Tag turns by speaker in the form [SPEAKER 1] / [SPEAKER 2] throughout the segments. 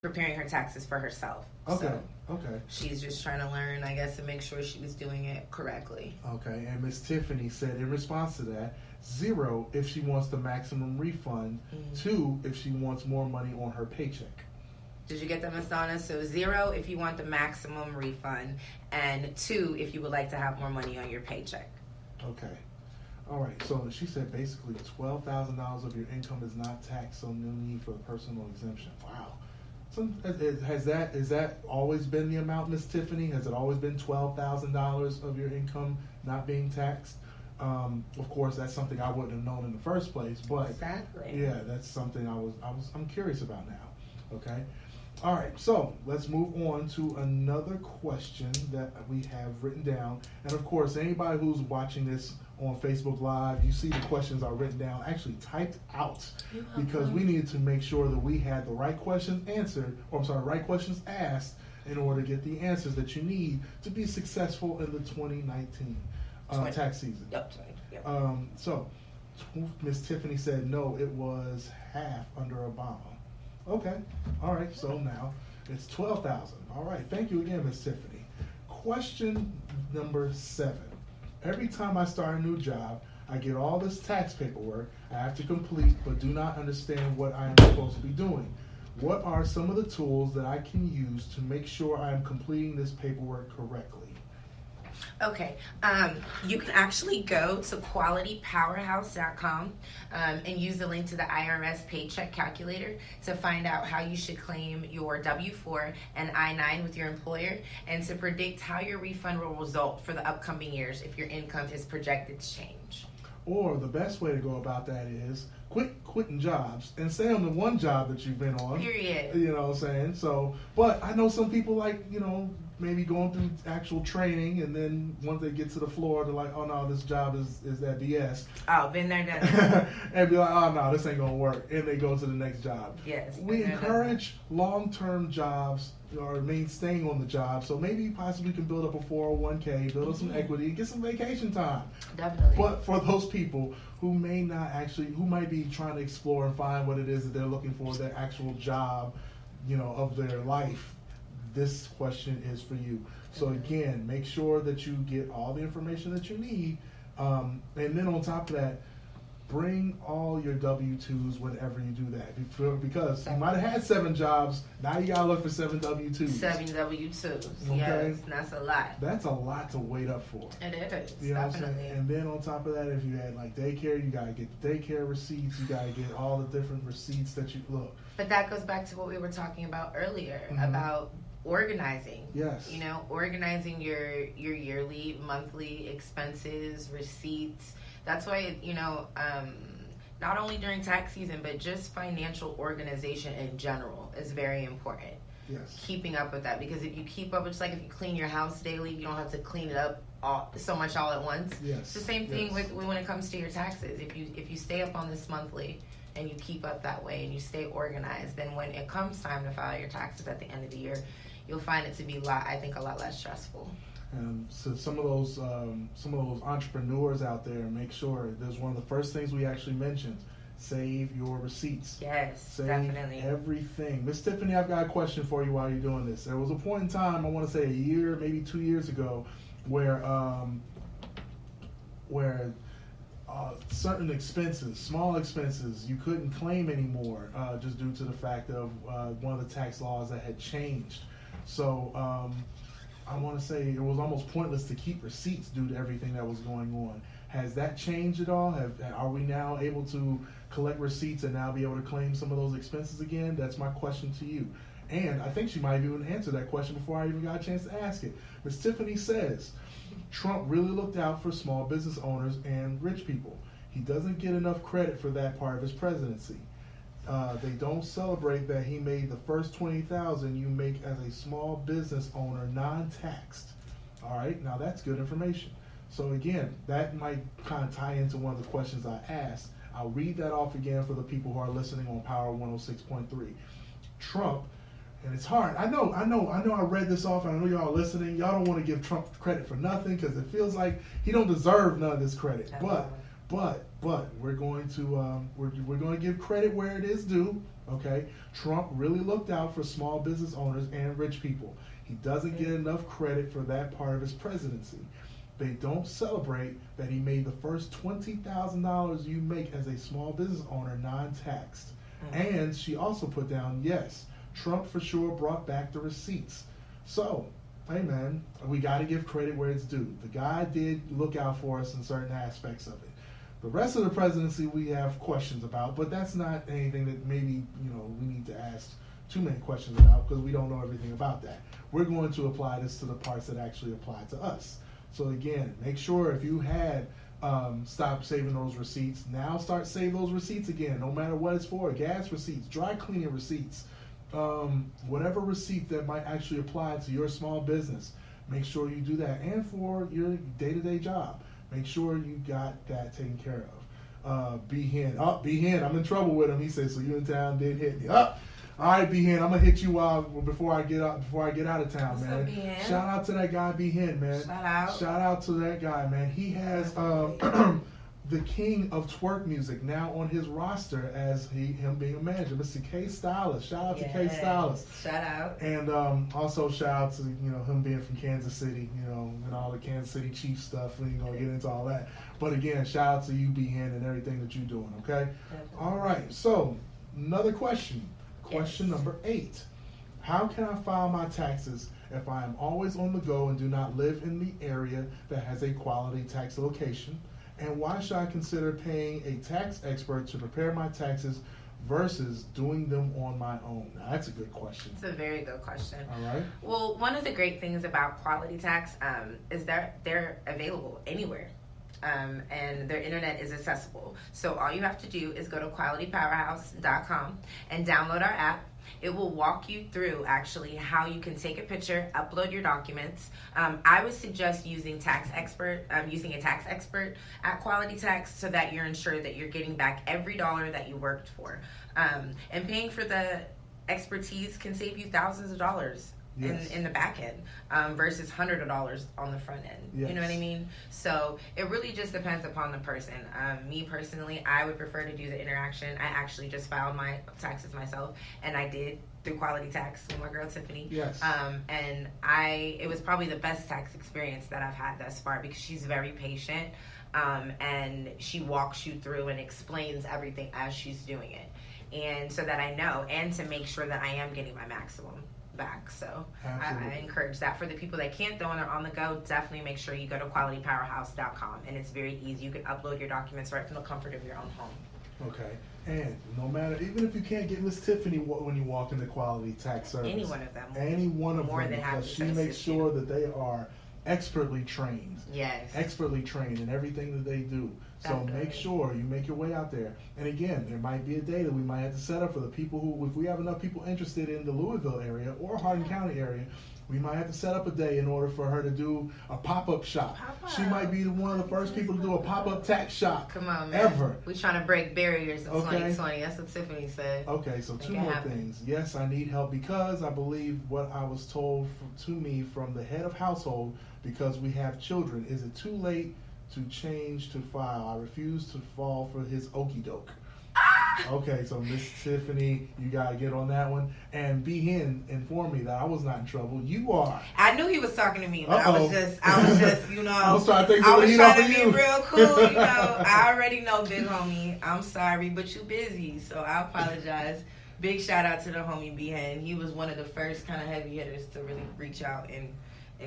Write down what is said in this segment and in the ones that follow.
[SPEAKER 1] preparing her taxes for herself.
[SPEAKER 2] Okay.
[SPEAKER 1] So
[SPEAKER 2] Okay.
[SPEAKER 1] she's just trying to learn, I guess, to make sure she was doing it correctly.
[SPEAKER 2] Okay. And Miss Tiffany said in response to that, 0 if she wants the maximum refund, 2 if she wants more money on her paycheck.
[SPEAKER 1] Did you get that, Miss Donna? So 0 if you want the maximum refund, and 2 if you would like to have more money on your paycheck.
[SPEAKER 2] Okay. All right. So she said basically $12,000 of your income is not taxed, so no need for a personal exemption. Wow. So is that always been the amount, Miss Tiffany? Has it always been $12,000 of your income not being taxed? Of course, that's something I wouldn't have known in the first place, but
[SPEAKER 1] Exactly.
[SPEAKER 2] yeah, that's something I'm curious about now. Okay. All right, so let's move on to another question that we have written down. And of course, anybody who's watching this on Facebook Live, you see the questions are written down, actually typed out, because we needed to make sure that we had the right questions answered, right questions asked, in order to get the answers that you need to be successful in the 2019 tax season.
[SPEAKER 1] Yep. Yep.
[SPEAKER 2] So, Miss Tiffany said no, it was half under Obama. Okay, all right, so now it's 12,000. All right, thank you again, Miss Tiffany. Question number 7. Every time I start a new job, I get all this tax paperwork I have to complete, but do not understand what I am supposed to be doing. What are some of the tools that I can use to make sure I am completing this paperwork correctly?
[SPEAKER 1] Okay, you can actually go to qualitypowerhouse.com and use the link to the IRS paycheck calculator to find out how you should claim your W-4 and I-9 with your employer, and to predict how your refund will result for the upcoming years if your income is projected to change.
[SPEAKER 2] Or the best way to go about that is quitting jobs and stay on the one job that you've been on.
[SPEAKER 1] Period.
[SPEAKER 2] You know what I'm saying? So, but I know some people like, maybe going through actual training, and then once they get to the floor, they're like, oh no, this job is that BS.
[SPEAKER 1] Oh, been there, done that.
[SPEAKER 2] And be like, oh no, this ain't gonna work. And they go to the next job.
[SPEAKER 1] Yes.
[SPEAKER 2] We encourage long-term jobs, or staying on the job. So maybe you possibly can build up a 401k, build up some equity, and get some vacation time.
[SPEAKER 1] Definitely.
[SPEAKER 2] But for those people who might be trying to explore and find what it is that they're looking for, their actual job, of their life, this question is for you. So again, make sure that you get all the information that you need, and then on top of that, bring all your W-2s whenever you do that. Because you might have had 7 jobs, now you gotta look for 7 W-2s.
[SPEAKER 1] 7 W-2s.
[SPEAKER 2] Okay.
[SPEAKER 1] Yes, that's a lot.
[SPEAKER 2] That's a lot to wait up for.
[SPEAKER 1] It is,
[SPEAKER 2] You know what I'm
[SPEAKER 1] definitely.
[SPEAKER 2] saying? And then on top of that, if you had like daycare, you gotta get the daycare receipts, you gotta get all the different receipts that you look.
[SPEAKER 1] But that goes back to what we were talking about earlier, about organizing.
[SPEAKER 2] Yes.
[SPEAKER 1] Organizing your yearly, monthly expenses, receipts. That's why, not only during tax season, but just financial organization in general is very important.
[SPEAKER 2] Yes.
[SPEAKER 1] Keeping up with that, because if you keep up, it's like if you clean your house daily, you don't have to clean it up so much all at once.
[SPEAKER 2] Yes.
[SPEAKER 1] It's the same thing with when it comes to your taxes. If you stay up on this monthly and you keep up that way and you stay organized, then when it comes time to file your taxes at the end of the year, you'll find it to be a lot less stressful.
[SPEAKER 2] So some of those entrepreneurs out there, make sure there's one of the first things we actually mentioned: save your receipts.
[SPEAKER 1] Yes,
[SPEAKER 2] Save
[SPEAKER 1] definitely.
[SPEAKER 2] everything. Miss Tiffany, I've got a question for you while you're doing this. There was a point in time, I want to say a year, maybe 2 years ago, where certain expenses, small expenses, you couldn't claim anymore, just due to the fact of one of the tax laws that had changed. So I want to say it was almost pointless to keep receipts due to everything that was going on. Has that changed at all? Are we now able to collect receipts and now be able to claim some of those expenses again? That's my question to you. And I think she might even answer that question before I even got a chance to ask it. Ms. Tiffany says, Trump really looked out for small business owners and rich people. He doesn't get enough credit for that part of his presidency. They don't celebrate that he made the first $20,000 you make as a small business owner non-taxed. All right, now that's good information. So again, that might kind of tie into one of the questions I asked. I'll read that off again for the people who are listening on Power 106.3. Trump, and it's hard. I know. I read this off, and I know y'all are listening. Y'all don't want to give Trump credit for nothing because it feels like he don't deserve none of this credit. But But we're going to we're going to give credit where it is due. Okay, Trump really looked out for small business owners and rich people. He doesn't get enough credit for that part of his presidency. They don't celebrate that he made the first $20,000 you make as a small business owner non-taxed. Mm-hmm. And she also put down, yes, Trump for sure brought back the receipts. So, hey man, we got to give credit where it's due. The guy did look out for us in certain aspects of it. The rest of the presidency we have questions about, but that's not anything that maybe, we need to ask too many questions about because we don't know everything about that. We're going to apply this to the parts that actually apply to us. So again, make sure if you had stopped saving those receipts, now start saving those receipts again, no matter what it's for, gas receipts, dry cleaning receipts, whatever receipt that might actually apply to your small business, make sure you do that. And for your day-to-day job, make sure you got that taken care of. B-Hen, I'm in trouble with him. He said, so you in town did hit me. All right, B-Hen, I'm gonna hit you before I get out of town,
[SPEAKER 1] What's
[SPEAKER 2] man.
[SPEAKER 1] up, B-Hen?
[SPEAKER 2] Shout out to that guy, B-Hen, man. Shout out to that guy, man. He has the king of twerk music now on his roster as him being a manager, Mr. K Stylist. Shout out to K Stylist.
[SPEAKER 1] Shout out.
[SPEAKER 2] And also shout out to him being from Kansas City, and all the Kansas City Chiefs stuff. We ain't gonna get into all that. But again, shout out to you, B-Hen, and everything that you're doing. Okay. Definitely. All right. So another question. Question number 8. How can I file my taxes if I am always on the go and do not live in the area that has a quality tax location? And why should I consider paying a tax expert to prepare my taxes versus doing them on my own? Now, that's a good question.
[SPEAKER 1] It's a very good question.
[SPEAKER 2] All right.
[SPEAKER 1] Well, one of the great things about Quality Tax is that they're available anywhere. And their internet is accessible. So all you have to do is go to qualitypowerhouse.com and download our app. It will walk you through actually how you can take a picture, upload your documents. I would suggest using a tax expert at Quality Tax so that you're ensured that you're getting back every dollar that you worked for. And paying for the expertise can save you thousands of dollars. Yes. In the back end versus $100 on the front end. Yes. You know what I mean? So it really just depends upon the person. Me personally, I would prefer to do the interaction. I actually just filed my taxes myself, and I did through Quality Tax with my girl Tiffany.
[SPEAKER 2] Yes.
[SPEAKER 1] And it was probably the best tax experience that I've had thus far because she's very patient and she walks you through and explains everything as she's doing it. And so that I know, and to make sure that I am getting my maximum back. So I encourage that. For the people that can't, though, and they're on the go, definitely make sure you go to qualitypowerhouse.com, and it's very easy. You can upload your documents right from the comfort of your own home.
[SPEAKER 2] Okay. And no matter, even if you can't get Miss Tiffany when you walk into Quality Tax Service,
[SPEAKER 1] any one of them,
[SPEAKER 2] because she makes sure that they are expertly trained.
[SPEAKER 1] Yes.
[SPEAKER 2] Expertly trained in everything that they do. So make sure you make your way out there. And again, there might be a day that we might have to set up for the people who, if we have enough people interested in the Louisville area or Hardin County area, we might have to set up a day in order for her to do a pop-up shop. She might be one of the first people to do a pop-up tax shop.
[SPEAKER 1] Come on, man.
[SPEAKER 2] Ever.
[SPEAKER 1] We're trying to break barriers in 2020. That's what Tiffany said.
[SPEAKER 2] Okay, so two more things. Yes, I need help because I believe what I was told to me from the head of household, because we have children. Is it too late to change to file? I refuse to fall for his okie doke. Okay, so Miss Tiffany, you gotta get on that one. And B-Hen informed me that I was not in trouble. You are.
[SPEAKER 1] I knew he was talking to me, but I was just,
[SPEAKER 2] I was trying to take some heat off of you.
[SPEAKER 1] I was trying to be real cool, I already know, big homie. I'm sorry, but you busy, so I apologize. Big shout out to the homie B-Hen. He was one of the first kind of heavy hitters to really reach out and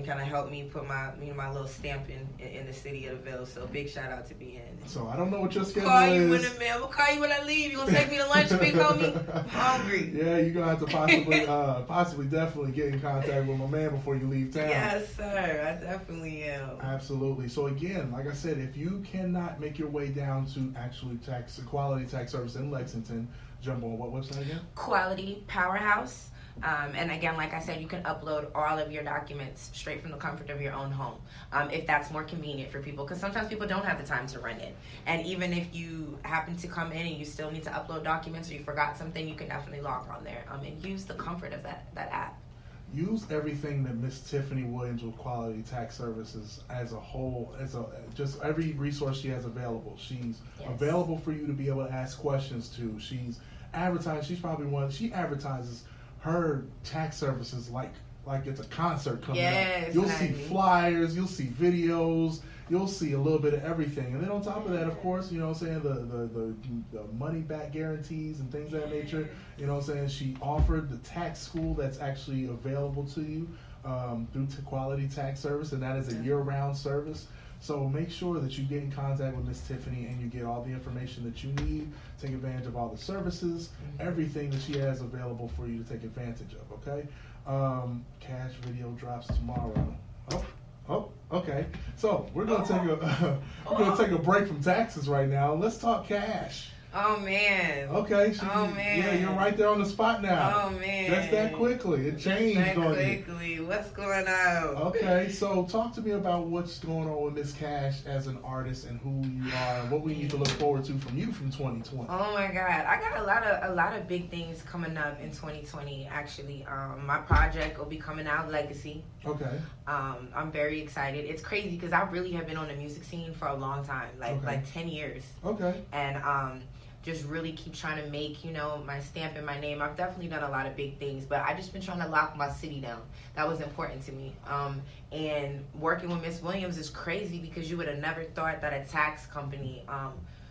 [SPEAKER 1] kind of help me put my little stamp in the city of DeVille. So big shout out to B-Hen.
[SPEAKER 2] So I don't know what your schedule
[SPEAKER 1] is. We'll call you when I leave. You gonna take me to lunch, big homie? I'm hungry.
[SPEAKER 2] Yeah, you're gonna have to possibly definitely get in contact with my man before you leave town.
[SPEAKER 1] Yes, sir. I definitely am.
[SPEAKER 2] Absolutely. So again, like I said, if you cannot make your way down to actually Quality Tax Service in Lexington, jump on what website again?
[SPEAKER 1] Quality Powerhouse. And again, like I said, you can upload all of your documents straight from the comfort of your own home, if that's more convenient for people, because sometimes people don't have the time to run it. And even if you happen to come in and you still need to upload documents or you forgot something, you can definitely log on there and use the comfort of that app.
[SPEAKER 2] use everything that Miss Tiffany Williams with Quality Tax Services as a whole, just every resource she has available. She's available for you to be able to ask questions to. She's advertised. She advertises her tax services like it's a concert coming up. You'll see flyers, you'll see videos, you'll see a little bit of everything. And then on top of that, of course, you know what I'm saying, the money back guarantees and things of that nature. You know what I'm saying? She offered the tax school that's actually available to you through Quality Tax Service, and that is a year-round service. So make sure that you get in contact with Miss Tiffany and you get all the information that you need. Take advantage of all the services, everything that she has available for you to take advantage of, okay? Cash video drops tomorrow. Okay. So we're gonna take a break from taxes right now. Let's talk cash.
[SPEAKER 1] Oh man.
[SPEAKER 2] Okay.
[SPEAKER 1] Man.
[SPEAKER 2] Yeah, you're right there on the spot now.
[SPEAKER 1] Oh man.
[SPEAKER 2] Just that quickly. It changed on you.
[SPEAKER 1] What's going on?
[SPEAKER 2] Okay, so talk to me about what's going on with Miss Cash as an artist and who you are and what we need to look forward to from you from 2020.
[SPEAKER 1] Oh my God, I got a lot of big things coming up in 2020. Actually, my project will be coming out, Legacy.
[SPEAKER 2] Okay.
[SPEAKER 1] I'm very excited. It's crazy because I really have been on the music scene for a long time, like 10 years.
[SPEAKER 2] Okay.
[SPEAKER 1] And just really keep trying to make, my stamp in my name. I've definitely done a lot of big things, but I just been trying to lock my city down. That was important to me. And working with Miss Williams is crazy because you would have never thought that a tax company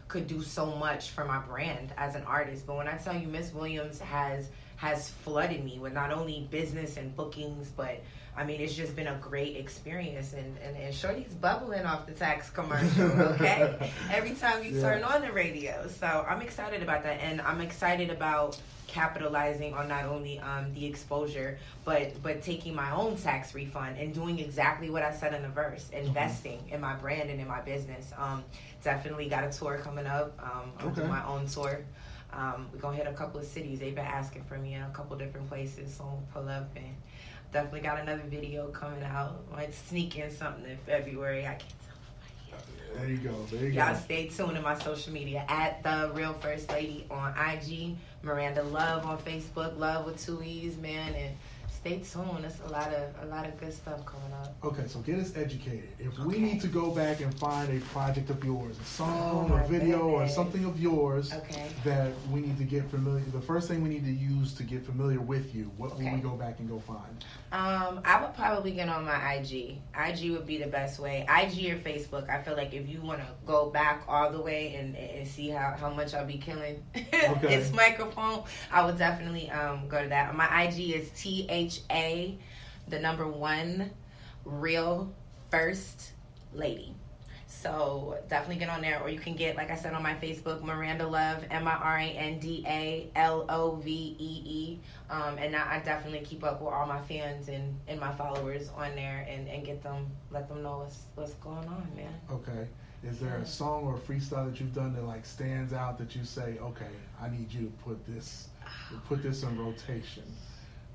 [SPEAKER 1] could do so much for my brand as an artist. But when I tell you Miss Williams has flooded me with not only business and bookings, but I mean, it's just been a great experience, and Shorty's bubbling off the tax commercial, okay? Every time you turn on the radio. So I'm excited about that, and I'm excited about capitalizing on not only the exposure, but taking my own tax refund and doing exactly what I said in the verse, investing in my brand and in my business. Definitely got a tour coming up. I'm doing my own tour. We're going to hit a couple of cities. They've been asking for me in a couple different places, so I'll pull up and definitely got another video coming out. Might sneak in something in February. I can't tell nobody yet.
[SPEAKER 2] There you
[SPEAKER 1] Y'all
[SPEAKER 2] go.
[SPEAKER 1] stay tuned in my social media at The Real First Lady on IG, Miranda Love on Facebook, Love with 2 E's, man, and stay tuned. There's a lot of good stuff coming up.
[SPEAKER 2] Okay, so get us educated. If we need to go back and find a project of yours, a song, a video, or something of yours that we need to get familiar, the first thing we need to use to get familiar with you, what will we go back and go find?
[SPEAKER 1] I would probably get on my IG. IG would be the best way. IG or Facebook. I feel like if you want to go back all the way and see how much I'll be killing its microphone, I would definitely go to that. My IG is THA, the number 1, Real First Lady. So definitely get on there, or you can get, like I said, on my Facebook, Miranda Love, MIRANDA LOVEE. And I definitely keep up with all my fans and my followers on there and let them know what's going on, man.
[SPEAKER 2] Okay. Is there a song or a freestyle that you've done that like stands out that you say, okay, I need you to put this in rotation?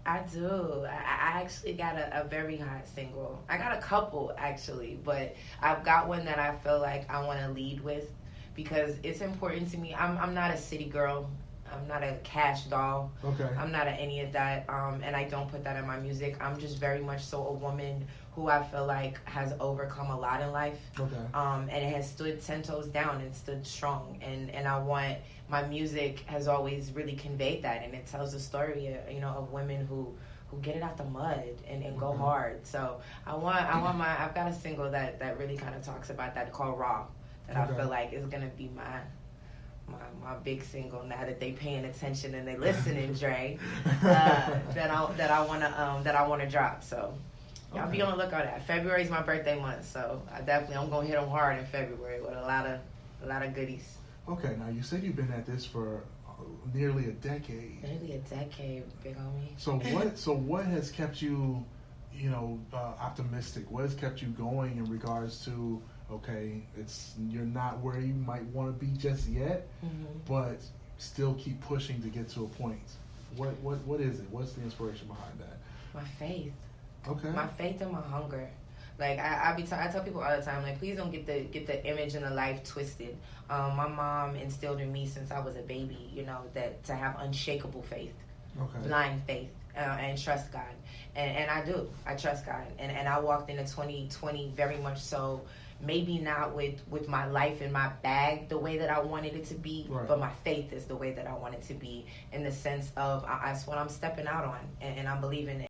[SPEAKER 1] I do. I actually got a very hot single. I got a couple, actually, but I've got one that I feel like I want to lead with because it's important to me. I'm not a city girl. I'm not a cash doll. Okay. I'm not any of that, and I don't put that in my music. I'm just very much so a woman who I feel like has overcome a lot in life. Okay. And it has stood 10 toes down and stood strong. And I want, my music has always really conveyed that, and it tells the story, of women who get it out the mud and go hard. So I've got a single that really kind of talks about that called Raw, that I feel like is gonna be my big single now that they paying attention and they listening, Dre. that I wanna drop. So y'all be on the lookout at. February's my birthday month, so I'm gonna hit them hard in February with a lot of goodies.
[SPEAKER 2] Okay, now you said you've been at this for nearly a decade.
[SPEAKER 1] Nearly a decade, big homie.
[SPEAKER 2] So what has kept you, optimistic? What has kept you going in regards to, okay, you're not where you might want to be just yet, but still keep pushing to get to a point. What is it? What's the inspiration behind that?
[SPEAKER 1] My faith.
[SPEAKER 2] Okay.
[SPEAKER 1] My faith and my hunger. Like I tell people all the time, like, please don't get the image and the life twisted. My mom instilled in me since I was a baby, that to have unshakable faith, blind faith, and trust God. And I do. I trust God. And I walked into 2020 very much so, maybe not with my life in my bag the way that I wanted it to be,
[SPEAKER 2] right.
[SPEAKER 1] but my faith is the way that I want it to be, in the sense of that's what I'm stepping out on, and I'm believing it.